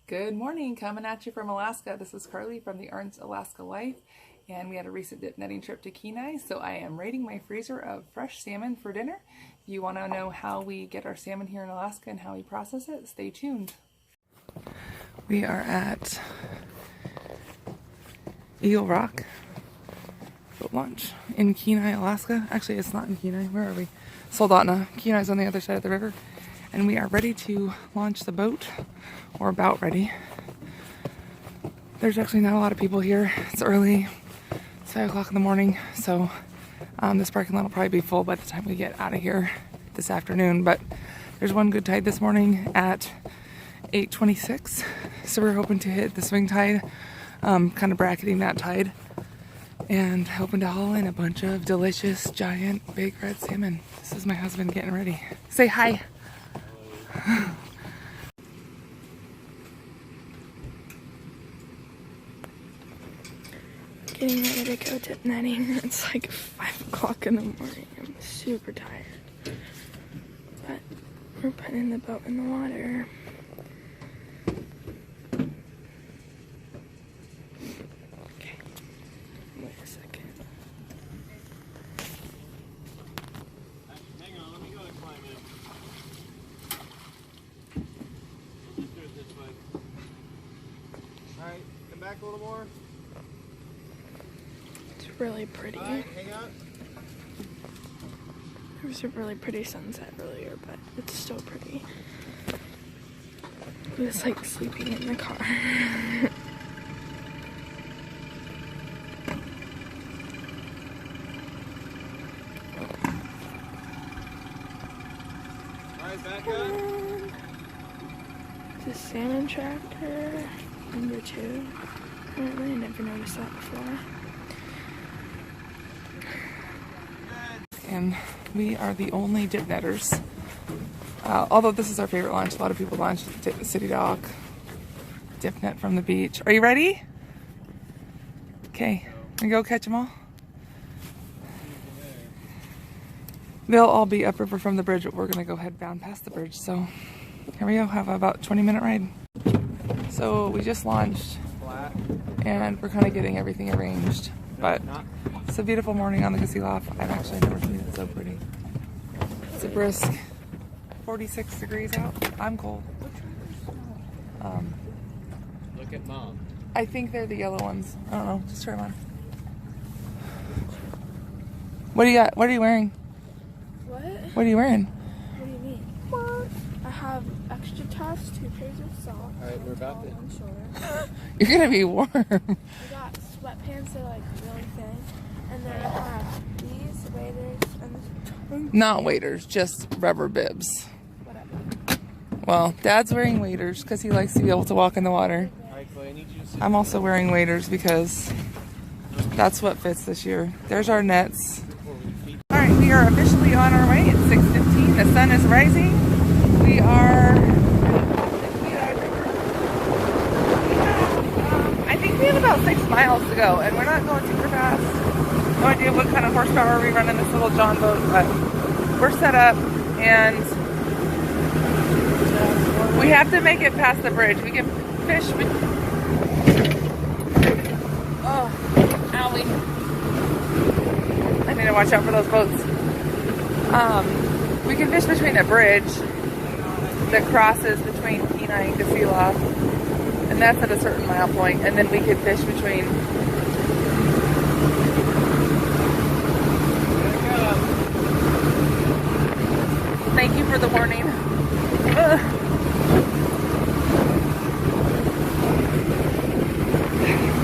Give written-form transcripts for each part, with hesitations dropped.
Good morning, coming at you from Alaska. This is Carly from the Arns Alaska Life, and we had a recent dip netting trip to Kenai, so I am raiding my freezer of fresh salmon for dinner. If you want to know how we get our salmon here in Alaska and how we process it, stay tuned. We are at Eagle Rock boat launch in Kenai, Alaska. Actually, it's not in Kenai. Where are we? Soldotna. Kenai's on the other side of the river. And we are ready to launch the boat, or about ready. There's actually not a lot of people here. It's early, it's 5 o'clock in the morning, so this parking lot will probably be full by the time we get out of here this afternoon. But there's one good tide this morning at 8:26, so we're hoping to hit the swing tide, kind of bracketing that tide, and hoping to haul in a bunch of delicious, giant, big red salmon. This is my husband getting ready. Say hi. Getting ready to go dip netting. It's like 5 o'clock in the morning. I'm super tired. But we're putting the boat in the water. Okay. Wait a second. Hang on, let me go and climb in. Let's do it this way. Alright, come back a little more. It's really pretty. Alright, hang on. There was a really pretty sunset earlier, but it's still pretty. It was like sleeping in the car. Alright, back up. It's a salmon tractor, number 2. Apparently, I never noticed that before. And we are the only dip netters. Although this is our favorite launch, a lot of people launch at the city dock, dip net from the beach. Are you ready? Okay, we go catch them all. They'll all be upriver from the bridge, but we're gonna go head down past the bridge. So here we go, have about a 20-minute ride. So we just launched and we're kind of getting everything arranged, but it's a beautiful morning on the Kasilof. I've actually never seen it so pretty. It's a brisk 46 degrees out. I'm cold. Look at Mom. I think they're the yellow ones. I don't know. Just try them on. What do you got? What are you wearing? What? What are you wearing? What do you mean? What? I have extra tufts, 2 pairs of socks. Alright, we're about to. One shoulder. You're gonna be warm. I got sweatpants that are like really thin. And then I have these waders and Not waders, just rubber bibs. whatever. Well, Dad's wearing waders because he likes to be able to walk in the water. Alright, Chloe, I need you to sit. I'm also wearing waders because that's what fits this year. There's our nets. Alright, we are officially on our way. It's 6:15. The sun is rising. We are... I think we have about 6 miles to go, and we're not going super fast. No idea what kind of horsepower we run in this little John boat, but we're set up, and we have to make it past the bridge. We can fish with... Oh, owie. I need to watch out for those boats. We can fish between a bridge that crosses between Kenai and Kasilof, and that's at a certain mile point, and then we could fish between... Thank you for the warning.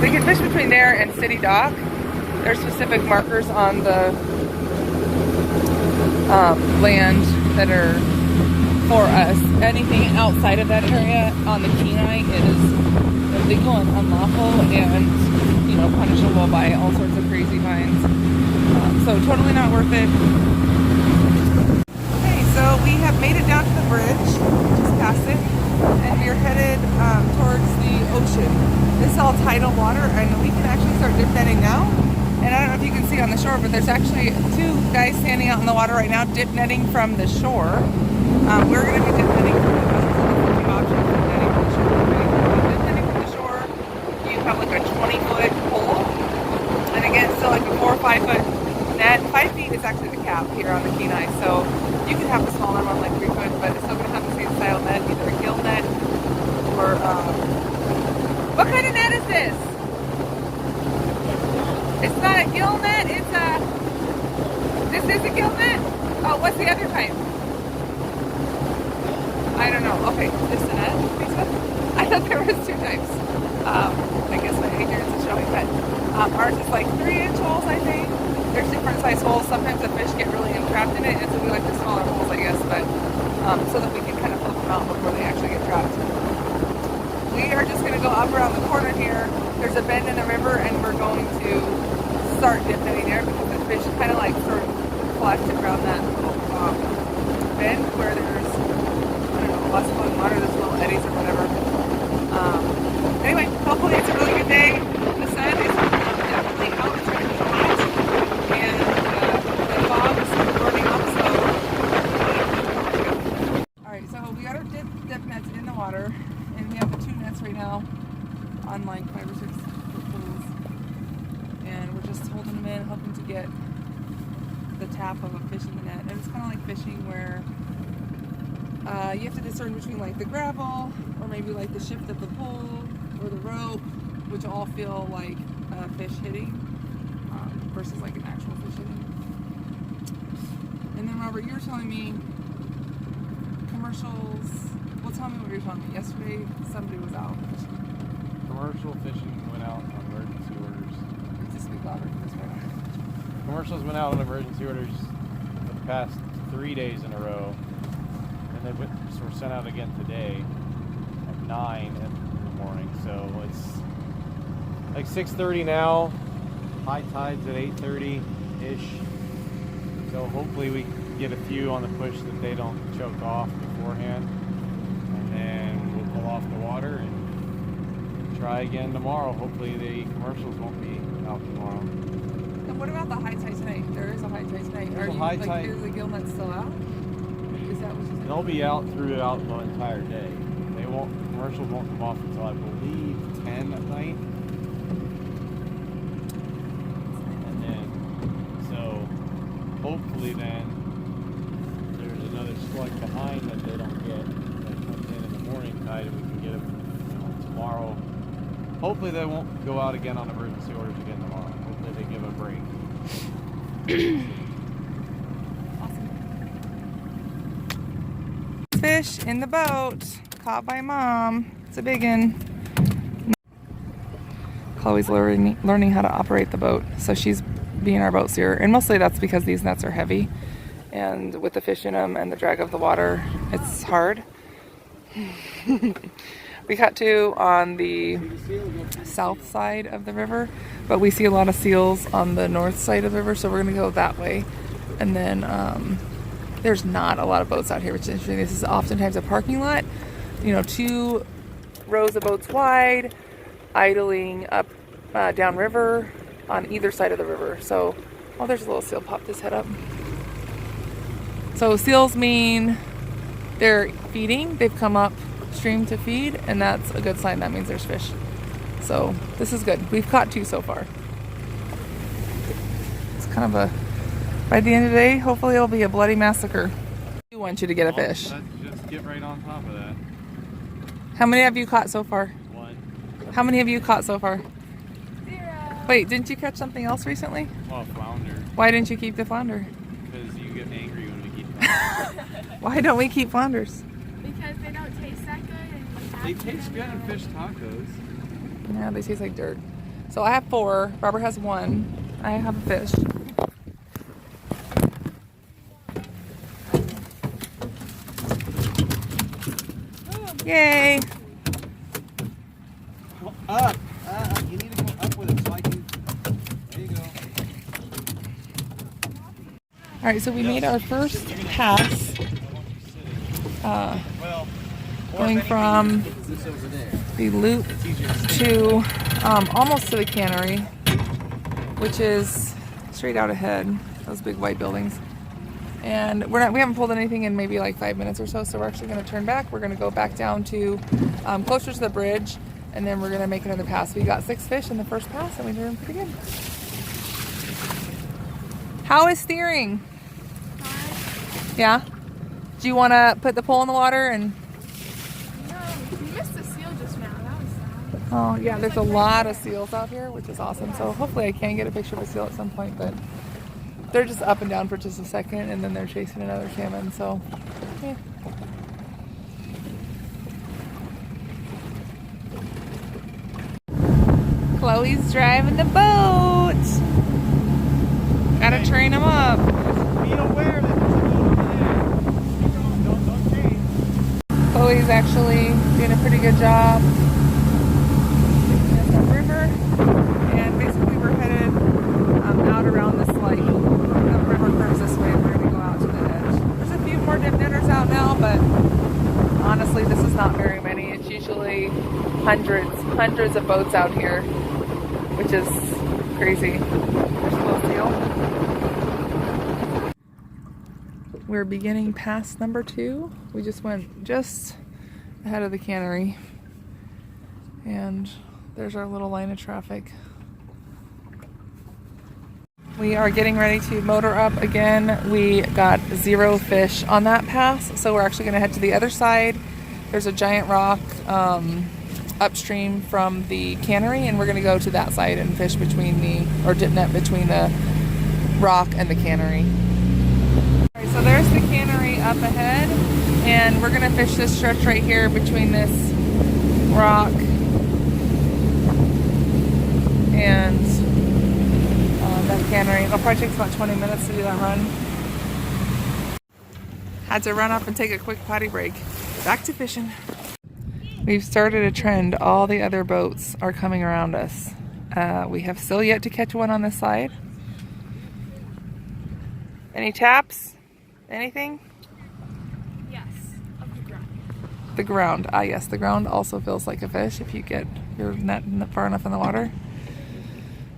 We can fish between there and City Dock. There's specific markers on the land that are for us. Anything outside of that area on the Kenai is illegal and unlawful and, you know, punishable by all sorts of crazy fines. So totally not worth it. Okay, so we have made it down to the bridge, just past it, and we are headed towards the ocean. This is all tidal water, and we can actually start dip netting now. And I don't know if you can see on the shore, but there's actually 2 guys standing out in the water right now dip netting from the shore. We're going to be dip netting from the boat, so there's 2 options for netting from the shore. for, what kind of net is this? It's not a gill net, it's a, this is a gill net? Oh, what's the other type? I don't know. Okay, this a net, you said? I thought there was two types. I guess my ignorance is showing, but ours is like 3-inch holes, I think. There's different size holes. Sometimes the fish get really entrapped in it, and so we like the smaller holes, I guess, but so that we can kind of flip them out before they actually get trapped. We are just going to go up around the corner here. There's a bend in the river, and we're going to start dip netting there because the fish kind of like sort of collected around that little bend where there's, I don't know, less flowing water, there's little eddies or whatever. Anyway, hopefully it's a really good day. The sun is definitely out. It's going to be hot. And the fog is sort of burning up, so. Alright, so we got our dip nets in the water. And we have the 2 nets right now on like 5 or 6 foot pools. And we're just holding them in, hoping to get the tap of a fish in the net. And it's kind of like fishing where you have to discern between like the gravel or maybe like the shift of the pole or the rope, which all feel like a fish hitting versus like an actual fish hitting. And then Robert, you were telling me commercials. Well, tell me what you were telling me. Yesterday somebody was out fishing. Commercial fishing went out on emergency orders. Just speak louder for this right. Commercials went out on emergency orders for the past 3 days in a row. And they were sent out again today at 9 in the morning. So it's like 6:30 now. High tide's at 8:30-ish. So hopefully we get a few on the push that they don't choke off beforehand. And then we'll pull off the water and try again tomorrow. Hopefully the commercials won't be out tomorrow. And what about the high tide tonight? There is a high tide tonight. There's a high tide. Is the gill net still out? Is that what you said? They'll be out throughout the entire day. Commercials won't come off until I believe 10 at night. And then, so hopefully then there's another slug behind that they don't get that comes in the morning tide, and we can get them tomorrow. Hopefully they won't go out again on emergency orders again tomorrow. Hopefully they give a break. Fish in the boat, caught by Mom. It's a big one. Chloe's learning how to operate the boat, so she's being our boat steerer. And mostly that's because these nets are heavy, and with the fish in them and the drag of the water, it's hard. We caught 2 on the south side of the river, but we see a lot of seals on the north side of the river, so we're gonna go that way. And then there's not a lot of boats out here, which is interesting. This is oftentimes a parking lot, 2 rows of boats wide, idling up downriver on either side of the river. So, oh, there's a little seal popped his head up. So seals mean they're feeding. They've come upstream to feed, and that's a good sign. That means there's fish. So this is good. We've caught 2 so far. It's kind of by the end of the day, hopefully it'll be a bloody massacre. We want you to get a fish. Just get right on top of that. How many have you caught so far? 1. How many have you caught so far? 0. Wait, didn't you catch something else recently? Well, flounder. Why didn't you keep the flounder? Because you get angry when we keep them. Why don't we keep flounders? Because they don't taste that good. And you have They to taste have good in it. fish tacos. Yeah, they taste like dirt. So I have 4. Robert has 1. I have a fish. Yay! Well, up. You need to go up with it so I can. There you go. All right, so we made our first pass going from the loop to almost to the cannery, which is straight out ahead, those big white buildings. And we haven't pulled anything in maybe like 5 minutes or so, so we're actually going to turn back. We're going to go back down to closer to the bridge, and then we're going to make another pass. We got 6 fish in the first pass, and we're doing pretty good. How is steering? Yeah? Do you want to put the pole in the water and... No, you missed missed a seal just now. That was sad. Oh yeah, there's a lot of seals out here, which is awesome. So hopefully I can get a picture of a seal at some point, but they're just up and down for just a second and then they're chasing another salmon, so yeah. Chloe's driving the boat. Gotta train them up. Be aware that there's a boat over there. Keep going, don't change. Chloe's actually doing a pretty good job taking us upriver, and basically we're headed out around this lake. The river curves this way and we're going to go out to the edge. There's a few more dip netters out now, but honestly this is not very many. It's usually hundreds of boats out here, which is crazy. There's a little seal. We're beginning past number 2. We just went just ahead of the cannery. And there's our little line of traffic. We are getting ready to motor up again. We got 0 fish on that pass, so we're actually going to head to the other side. There's a giant rock upstream from the cannery, and we're going to go to that side and fish between dip net between the rock and the cannery. All right, so there's the cannery up ahead, and we're going to fish this stretch right here between this rock and that cannery. It'll probably take about 20 minutes to do that run. Had to run up and take a quick potty break. Back to fishing. We've started a trend. All the other boats are coming around us. We have still yet to catch one on this side. Any taps? Anything? Yes, of the ground. The ground. Ah, yes, the ground also feels like a fish if you get your net far enough in the water.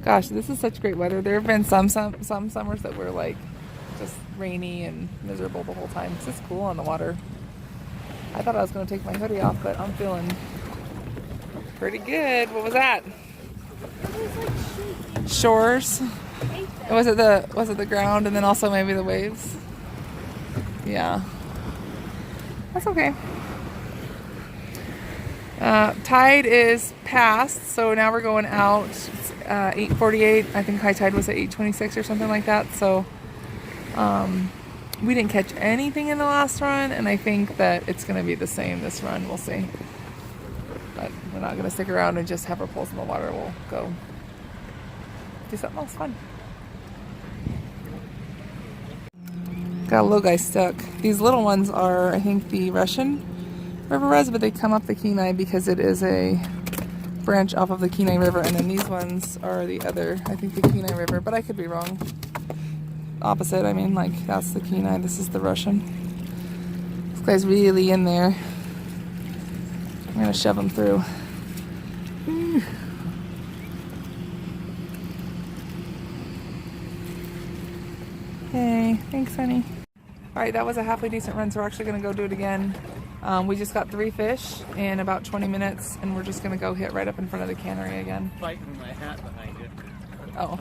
Gosh, this is such great weather. There have been some summers that were like just rainy and miserable the whole time. It's just cool on the water. I thought I was going to take my hoodie off, but I'm feeling pretty good. What was that? It was like shaky. Shores. Was it the ground and then also maybe the waves? Yeah. That's okay. Tide is past, so now we're going out. It's 8:48. I think high tide was at 8:26 or something like that. So we didn't catch anything in the last run, and I think that it's going to be the same this run. We'll see. But we're not going to stick around and just have our poles in the water. We'll go do something else fun. Got a little guy stuck. These little ones are, I think, the Russian river reds, but they come up the Kenai because it is a branch off of the Kenai River, and then these ones are the other, I think, the Kenai River, but I could be wrong. Opposite, I mean, like, that's the Kenai, this is the Russian. This guy's really in there. I'm gonna shove him through. Hey, thanks, honey. All right, that was a halfway decent run, so we're actually gonna go do it again. We just got 3 fish in about 20 minutes, and we're just gonna go hit right up in front of the cannery again. Fighting my hat behind you. Oh.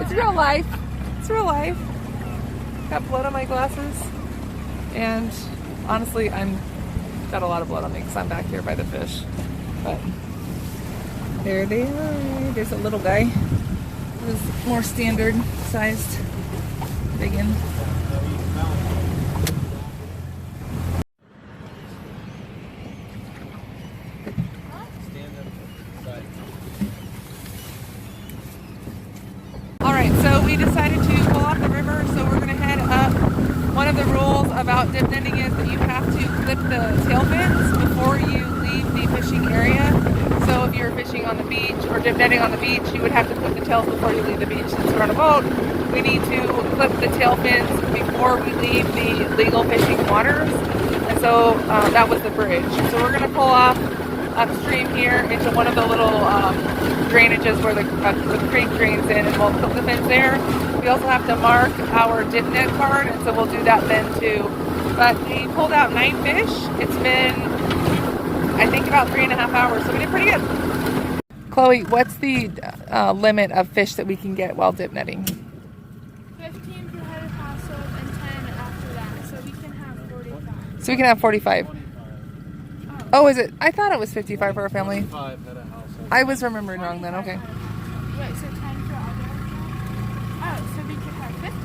It's real life. It's real life. Got blood on my glasses. And honestly, got a lot of blood on me because I'm back here by the fish. But there they are. There's a little guy. This more standard sized biggin. So we decided to pull off the river, so we're going to head up. One of the rules about dip netting is that you have to clip the tail fins before you leave the fishing area. So if you're fishing on the beach or dip netting on the beach, you would have to clip the tails before you leave the beach. Since we're on a boat, we need to clip the tail fins before we leave the legal fishing waters. And so that was the bridge. So we're going to pull off upstream here into one of the little drainages where the creek drains in, and we'll clip the fins there. We also have to mark our dip net card, and so we'll do that then too. But we pulled out 9 fish. It's been, I think, about 3.5 hours, so we did pretty good. Chloe, what's the limit of fish that we can get while dip netting? 15 per head of household and 10 after that, so we can have 45. So we can have 45. Oh. Oh, is it? I thought it was 55 for our family. 5 head of household. I was remembering wrong then. Okay. Wait, so 10 for other? Oh, so we could have 50.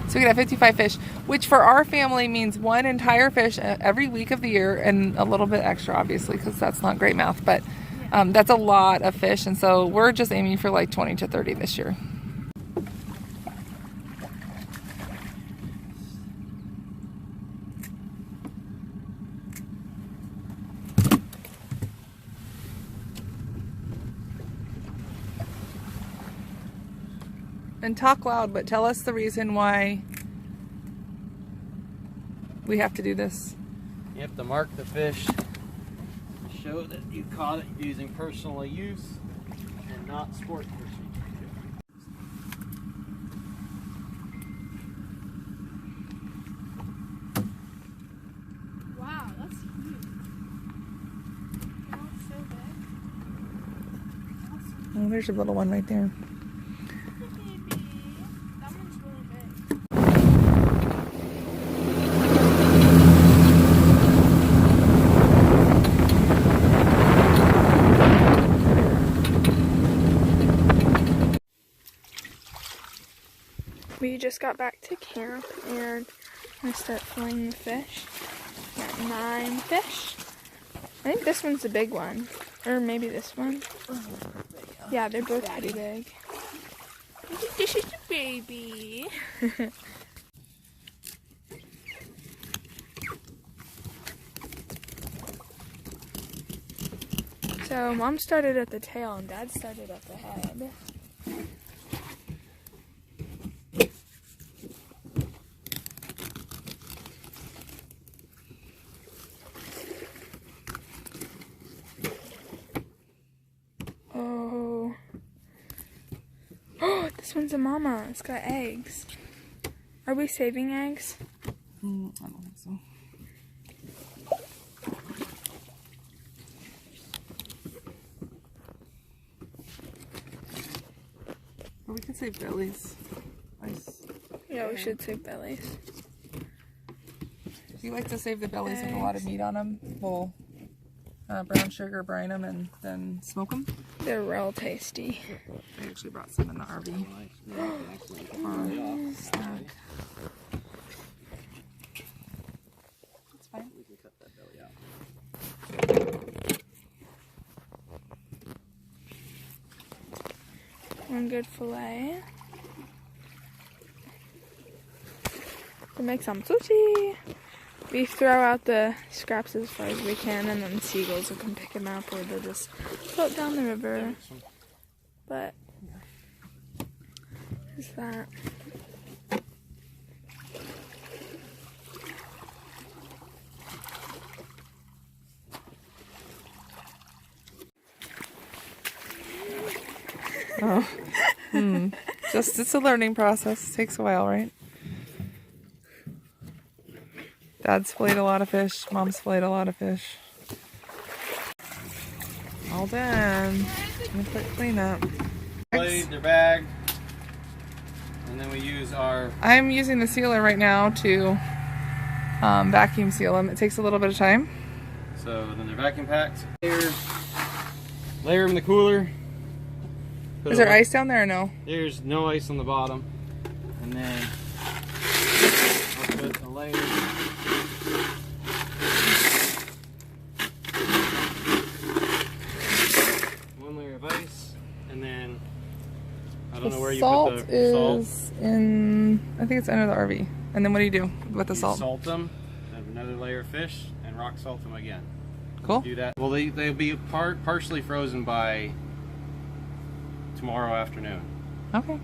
So we could have 55 fish, which for our family means one entire fish every week of the year, and a little bit extra, obviously, because that's not great math. But that's a lot of fish, and so we're just aiming for like 20 to 30 this year. And talk loud, but tell us the reason why we have to do this. You have to mark the fish, show that you caught it using personal use and not sport fishing. Wow, that's huge. That's so big. Oh, there's a little one right there. That one's really big. We just got back to camp and I'm gonna start filling the fish. Got 9 fish. I think this one's the big one. Or maybe this one. Yeah, they're both pretty big. This is the baby. So Mom started at the tail and Dad started at the head. Oh. Oh, this one's a mama. It's got eggs. Are we saving eggs? I don't think so. Or we could save bellies. Nice. Yeah, we should save bellies. We like to save the bellies with a lot of meat on them. We'll brown sugar brine them and then smoke them. They're real tasty. I actually brought some in the RV. Snack. That's fine. We can cut that belly out. One good fillet. To make some sushi. We throw out the scraps as far as we can, and then seagulls will come pick them up, or they'll just float down the river. But there's that. Oh. Just, it's a learning process. It takes a while, right? Dad's filleted a lot of fish. Mom's filleted a lot of fish. All done. Gonna put cleanup. They're bagged. And then we use our... I'm using the sealer right now to vacuum seal them. It takes a little bit of time. So then they're vacuum packed. Layer them in the cooler. Is there ice down there or no? There's no ice on the bottom. And then I'll put a layer. One layer of ice. And then I don't know where you put the salt. Is in, I think it's under the RV. And then what do you do with the salt? Salt them, have another layer of fish, and rock salt them again. Cool. Do that. Well, they'll be partially frozen by tomorrow afternoon. Okay.